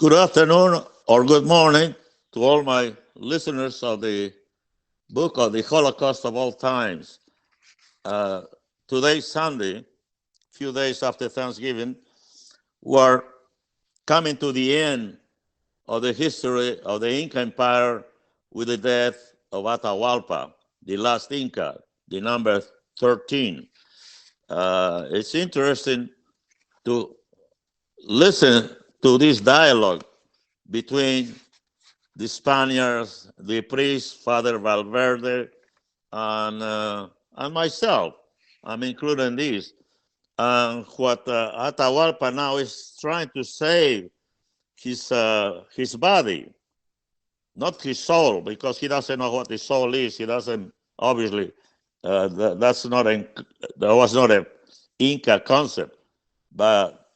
Good afternoon or good morning to all my listeners of the book of the Holocaust of all times. Uh, Today's Sunday, few days after Thanksgiving, we're coming to the end of the history of the Inca Empire with the death of Atahualpa, the last Inca, the number 13. It's interesting to listen to this dialogue between the Spaniards, the priest, Father Valverde, and myself. I'm including this. And what Atahualpa now is trying to save his body, not his soul, because he doesn't know what the soul is. He doesn't obviously. That's not that was not a Inca concept, but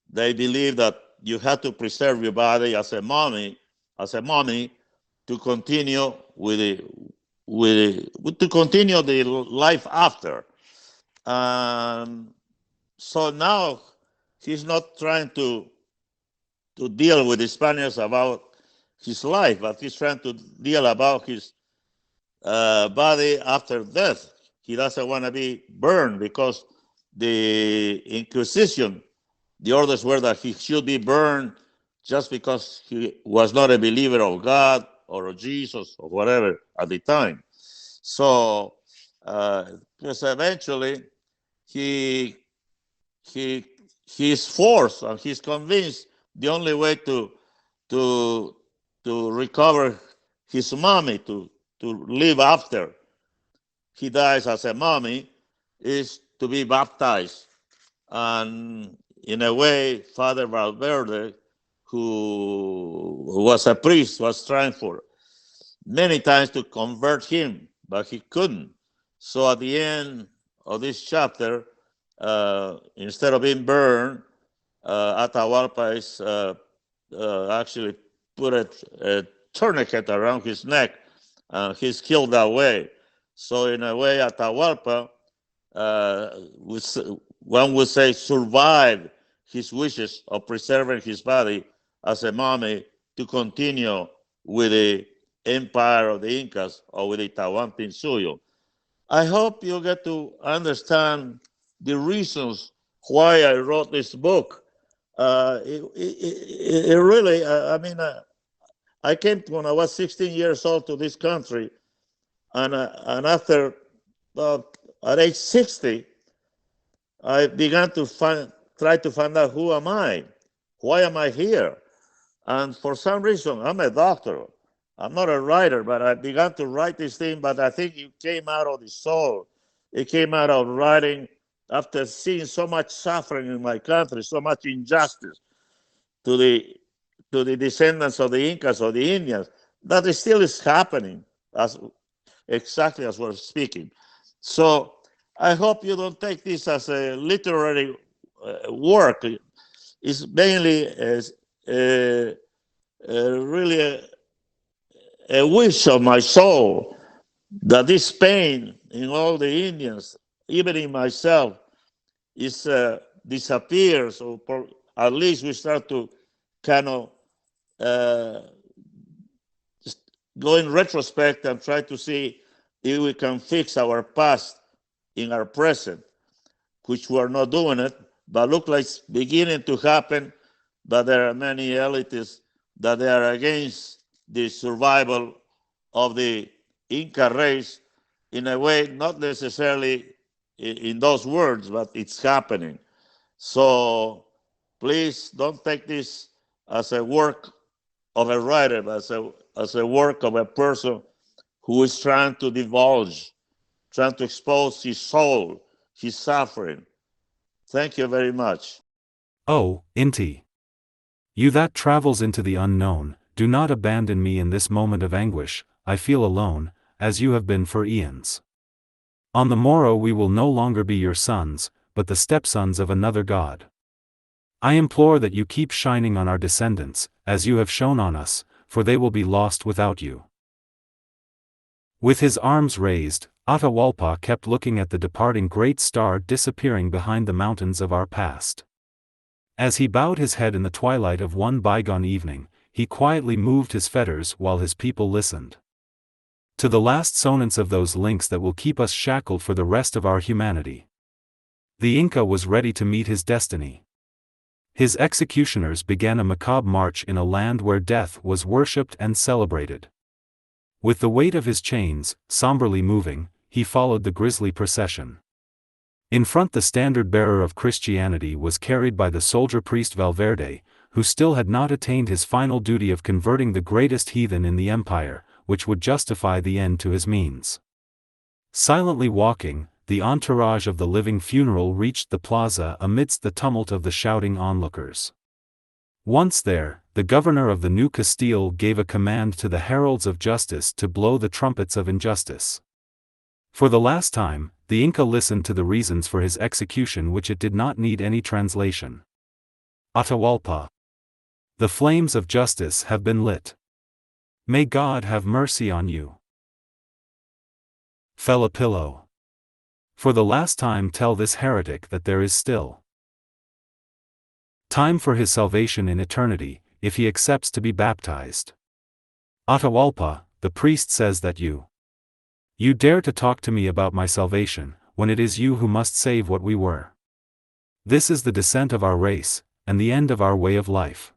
they believe that you have to preserve your body as a mummy, to continue to continue the life after. So now he's not trying to deal with the Spaniards about his life, but he's trying to deal about his body after death. He doesn't want to be burned because the Inquisition, the orders were that he should be burned just because he was not a believer of God or of Jesus or whatever at the time. So, because eventually he he he's forced and he's convinced the only way to recover his mummy, to live after he dies as a mummy, is to be baptized. And in a way, Father Valverde, who was a priest, was trying for many times to convert him, but he couldn't. So at the end of this chapter, instead of being burned, Atahualpa is actually put a tourniquet around his neck, and he's killed that way. So in a way, Atahualpa, one would say, survived his wishes of preserving his body as a mummy to continue with the empire of the Incas, or with the Tahuantinsuyo. I hope you get to understand the reasons why I wrote this book. It really, I came when I was 16 years old to this country, and after at age 60, I began to try to find out, who am I? Why am I here? And for some reason, I'm a doctor. I'm not a writer, but I began to write this thing. But I think it came out of the soul. It came out of writing after seeing so much suffering in my country, so much injustice to the descendants of the Incas or the Indians, that it still is happening, as exactly as we're speaking. So I hope you don't take this as a literary work. It's mainly really a wish of my soul that this pain in all the Indians, even in myself, is disappears, or at least we start to kind of uh, go in retrospect and try to see if we can fix our past in our present, which we are not doing it, but look like it's beginning to happen. But there are many elites that they are against the survival of the Inca race, in a way, not necessarily in those words, but it's happening. So please don't take this as a work of a writer, but as a work of a person who is trying to divulge, trying to expose his soul, his suffering. Thank you very much. Oh, Inti! You that travels into the unknown, do not abandon me in this moment of anguish. I feel alone, as you have been for eons. On the morrow we will no longer be your sons, but the stepsons of another god. I implore that you keep shining on our descendants, as you have shone on us, for they will be lost without you. With his arms raised, Atahualpa kept looking at the departing great star disappearing behind the mountains of our past. As he bowed his head in the twilight of one bygone evening, he quietly moved his fetters while his people listened. To the last sonance of those links that will keep us shackled for the rest of our humanity. The Inca was ready to meet his destiny. His executioners began a macabre march in a land where death was worshipped and celebrated. With the weight of his chains, somberly moving, he followed the grisly procession. In front, the standard-bearer of Christianity was carried by the soldier-priest Valverde, who still had not attained his final duty of converting the greatest heathen in the empire, which would justify the end to his means. Silently walking, the entourage of the living funeral reached the plaza amidst the tumult of the shouting onlookers. Once there, the governor of the New Castile gave a command to the heralds of justice to blow the trumpets of injustice. For the last time, the Inca listened to the reasons for his execution, which it did not need any translation. Atahualpa. The flames of justice have been lit. May God have mercy on you. Felipillo. For the last time tell this heretic that there is still time for his salvation in eternity, if he accepts to be baptized. Atahualpa, the priest says that you dare to talk to me about my salvation, when it is you who must save what we were. This is the descent of our race, and the end of our way of life.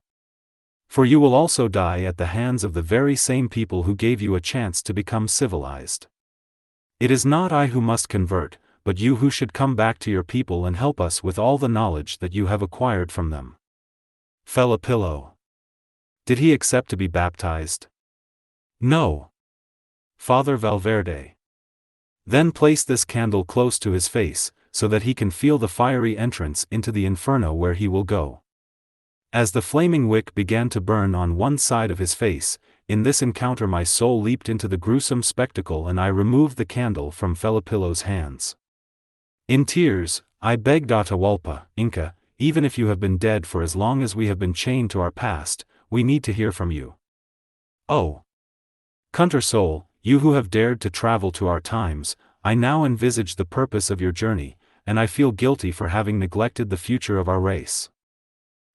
For you will also die at the hands of the very same people who gave you a chance to become civilized. It is not I who must convert, but you who should come back to your people and help us with all the knowledge that you have acquired from them. Felipillo. Did he accept to be baptized? No. Father Valverde. Then place this candle close to his face, so that he can feel the fiery entrance into the inferno where he will go. As the flaming wick began to burn on one side of his face, in this encounter my soul leaped into the gruesome spectacle and I removed the candle from Felipillo's hands. In tears, I begged Atahualpa, Inca, even if you have been dead for as long as we have been chained to our past, we need to hear from you. Oh! Country soul, you who have dared to travel to our times, I now envisage the purpose of your journey, and I feel guilty for having neglected the future of our race.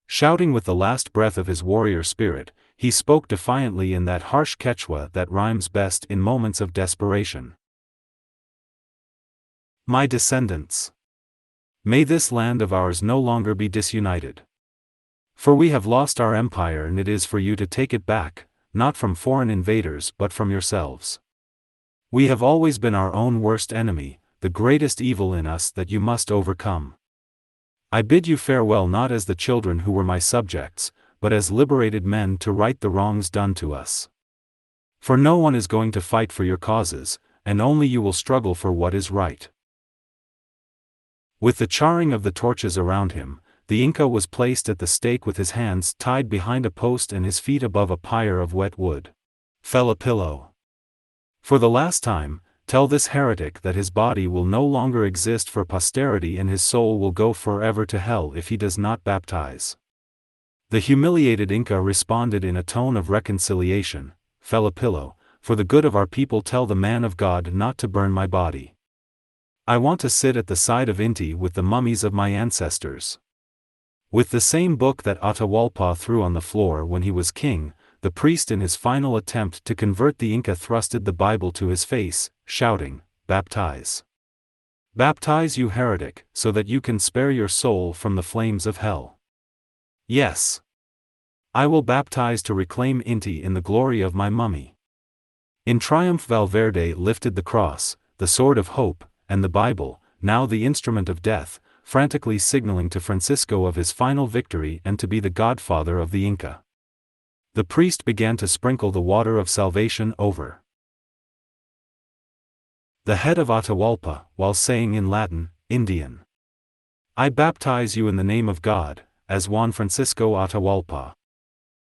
Shouting with the last breath of his warrior spirit, he spoke defiantly in that harsh Quechua that rhymes best in moments of desperation. My descendants. May this land of ours no longer be disunited. For we have lost our empire and it is for you to take it back, not from foreign invaders but from yourselves. We have always been our own worst enemy, the greatest evil in us that you must overcome. I bid you farewell not as the children who were my subjects, but as liberated men to right the wrongs done to us. For no one is going to fight for your causes, and only you will struggle for what is right. With the charring of the torches around him, the Inca was placed at the stake with his hands tied behind a post and his feet above a pyre of wet wood. Felipillo. For the last time, tell this heretic that his body will no longer exist for posterity and his soul will go forever to hell if he does not baptize. The humiliated Inca responded in a tone of reconciliation, Felipillo, for the good of our people tell the man of God not to burn my body. I want to sit at the side of Inti with the mummies of my ancestors. With the same book that Atahualpa threw on the floor when he was king, the priest in his final attempt to convert the Inca thrusted the Bible to his face, shouting, "Baptize! Baptize, you heretic, so that you can spare your soul from the flames of hell. Yes. I will baptize to reclaim Inti in the glory of my mummy." In triumph Valverde lifted the cross, the sword of hope, and the Bible, now the instrument of death, frantically signaling to Francisco of his final victory and to be the godfather of the Inca. The priest began to sprinkle the water of salvation over the head of Atahualpa, while saying in Latin, Indian, "I baptize you in the name of God, as Juan Francisco Atahualpa.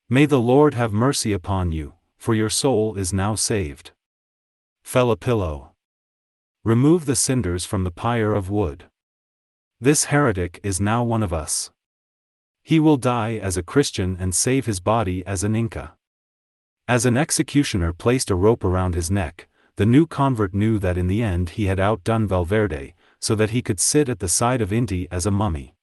May the Lord have mercy upon you, for your soul is now saved." Felipillo. Remove the cinders from the pyre of wood. This heretic is now one of us. He will die as a Christian and save his body as an Inca. As an executioner placed a rope around his neck, the new convert knew that in the end he had outdone Valverde, so that he could sit at the side of Inti as a mummy.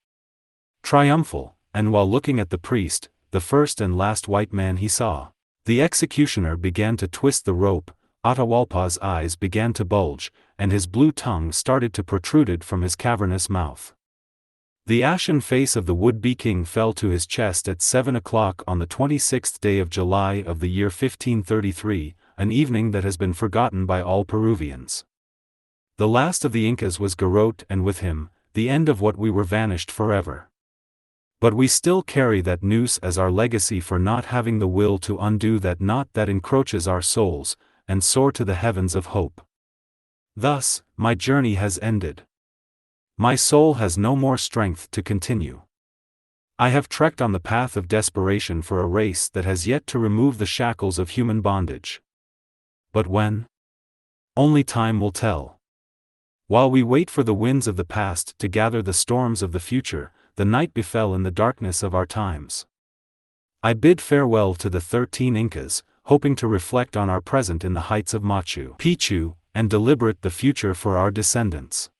Triumphal, and while looking at the priest, the first and last white man he saw, the executioner began to twist the rope, Atahualpa's eyes began to bulge, and his blue tongue started to protrude from his cavernous mouth. The ashen face of the would-be king fell to his chest at 7 o'clock on the 26th day of July of the year 1533, an evening that has been forgotten by all Peruvians. The last of the Incas was garrote, and with him, the end of what we were vanished forever. But we still carry that noose as our legacy for not having the will to undo that knot that encroaches our souls, and soar to the heavens of hope. Thus, my journey has ended. My soul has no more strength to continue. I have trekked on the path of desperation for a race that has yet to remove the shackles of human bondage. But when? Only time will tell. While we wait for the winds of the past to gather the storms of the future, the night befell in the darkness of our times. I bid farewell to the 13 Incas, hoping to reflect on our present in the heights of Machu Picchu, and deliberate the future for our descendants.